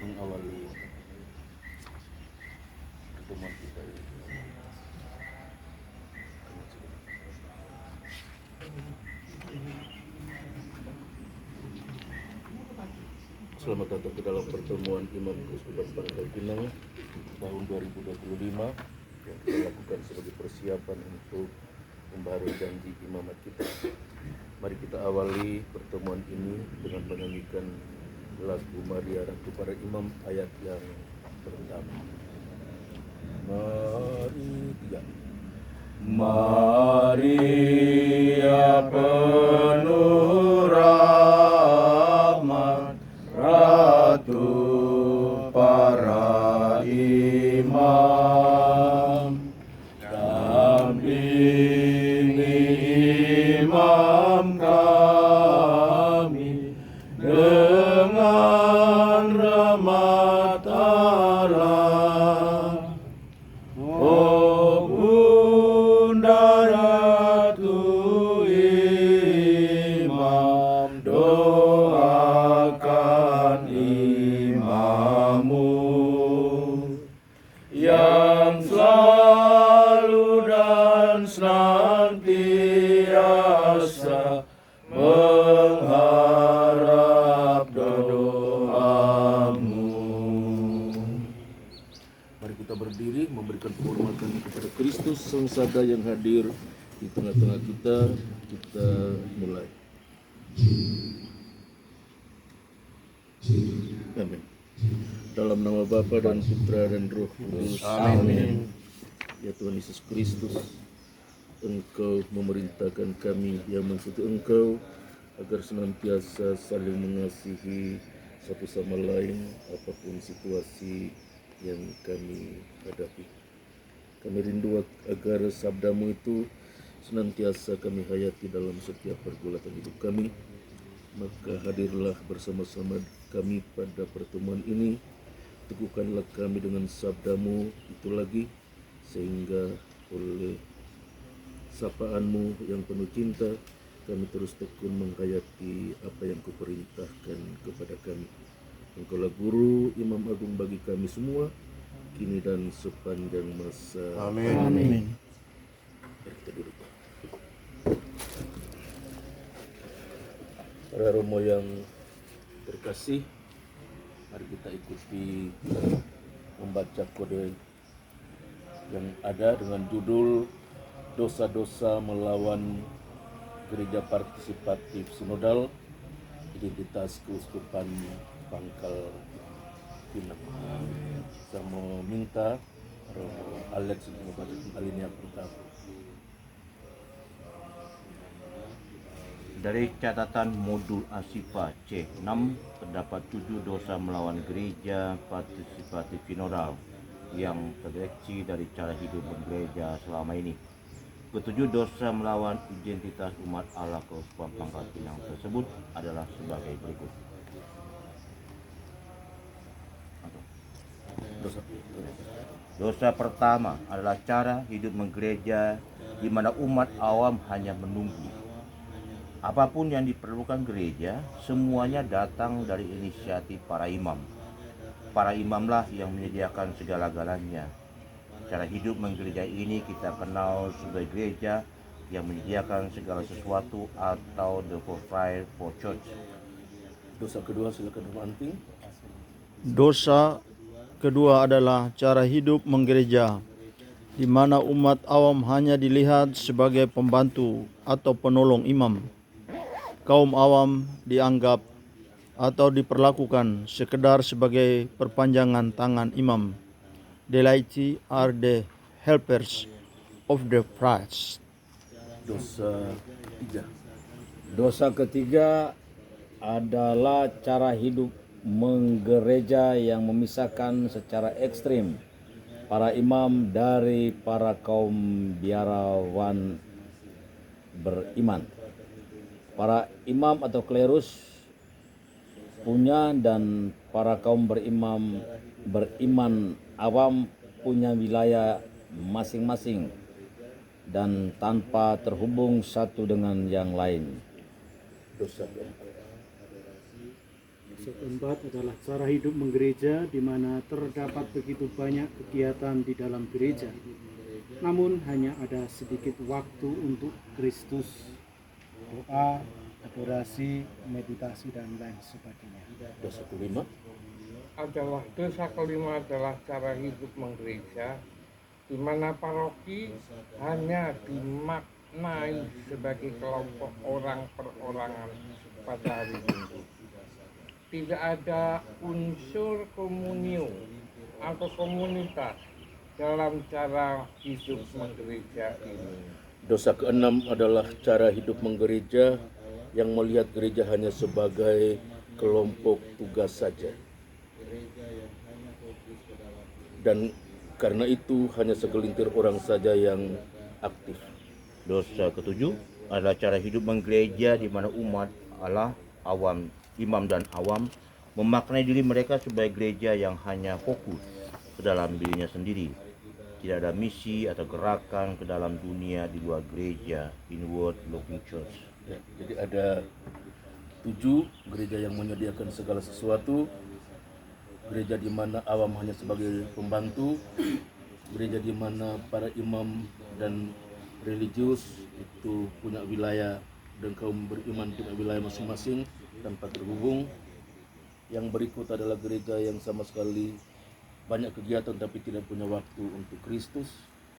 mengawali pertemuan kita ini. Selamat datang ke dalam pertemuan Imam Keuskupan Pangkal Pinang tahun 2025 yang kita lakukan sebagai persiapan untuk membaharui janji imamat kita. Mari kita awali pertemuan ini dengan menyanyikan lagu Maria Ratu Para Imam ayat yang pertama. Mari tiga. Maria penuh rahmat, Ratu para imam, dampingi imam kami dengan rahmat Allah. Oh Bunda Ratu Imam, doakan imammu yang selalu dan senantiasa mengharap doamu. Mari kita berdiri memberikan penghormatan kepada Kristus Sang Sada yang hadir di tengah-tengah kita. Kita mulai. Amin. Dalam nama Bapa dan Putra dan Roh Kudus. Amin. Ya Tuhan Yesus Kristus, Engkau memerintahkan kami yang mengikuti Engkau agar senantiasa saling mengasihi satu sama lain apapun situasi yang kami hadapi. Kami rindu agar sabdamu itu senantiasa kami hayati dalam setiap pergulatan hidup kami. Maka hadirlah bersama-sama kami pada pertemuan ini. Teguhkanlah kami dengan sabdamu itu lagi, sehingga oleh sapaanmu yang penuh cinta kami terus tekun menghayati apa yang kau perintahkan kepada kami. Engkaulah guru imam agung bagi kami semua, kini dan sepanjang masa. Amin. Amin. Mari kita duduk. Para romo yang terkasih, mari kita ikuti membaca kode yang ada dengan judul Dosa-dosa melawan Gereja Partisipatif Sinodal, Identitas Keuskupan Pangkal Pinang. Saya meminta Romo Alex untuk membacakan alinea pertama. Dari catatan modul ASIPA C6 terdapat 7 dosa melawan Gereja Partisipatif Sinodal yang terdeteksi dari cara hidup bergereja selama ini. Ketujuh dosa melawan identitas umat Allah Keuskupan Pangkal Pinang tersebut adalah sebagai berikut. Dosa pertama adalah cara hidup menggereja di mana umat awam hanya menunggu. Apapun yang diperlukan gereja, semuanya datang dari inisiatif para imam. Para imamlah yang menyediakan segala-galanya. Cara hidup menggereja ini kita kenal sebagai gereja yang menyediakan segala sesuatu atau the provide for church. Dosa kedua, silakan Romo Anting. Dosa kedua adalah cara hidup menggereja, di mana umat awam hanya dilihat sebagai pembantu atau penolong imam. Kaum awam dianggap atau diperlakukan sekedar sebagai perpanjangan tangan imam. The laity are the helpers of the priest. Dosa tiga. Dosa ketiga adalah cara hidup menggereja yang memisahkan secara ekstrim para imam dari para kaum biarawan beriman. Para imam atau klerus punya dan para kaum beriman awam punya wilayah masing-masing dan tanpa terhubung satu dengan yang lain. Dosa keempat. Yang keempat adalah cara hidup menggereja, di mana terdapat begitu banyak kegiatan di dalam gereja. Namun hanya ada sedikit waktu untuk Kristus, doa, adorasi, meditasi, dan lain sebagainya. Dosa kelima Dosa kelima adalah cara hidup menggereja, di mana paroki hanya dimaknai sebagai kelompok orang perorangan pada hari Minggu. Tidak ada unsur komunio atau komunitas dalam cara hidup menggereja ini. Dosa keenam adalah cara hidup menggereja yang melihat gereja hanya sebagai kelompok tugas saja. Dan karena itu hanya segelintir orang saja yang aktif. Dosa ketujuh adalah cara hidup menggereja di mana umat Allah, awam, imam dan awam memaknai diri mereka sebagai gereja yang hanya fokus ke dalam dirinya sendiri. Tidak ada misi atau gerakan ke dalam dunia di luar gereja, inward looking church. Ya, jadi ada 7 gereja yang menyediakan segala sesuatu, gereja di mana awam hanya sebagai pembantu, gereja di mana para imam dan religius itu punya wilayah dan kaum beriman punya wilayah masing-masing tanpa terhubung. Yang berikut adalah gereja yang sama sekali banyak kegiatan tapi tidak punya waktu untuk Kristus.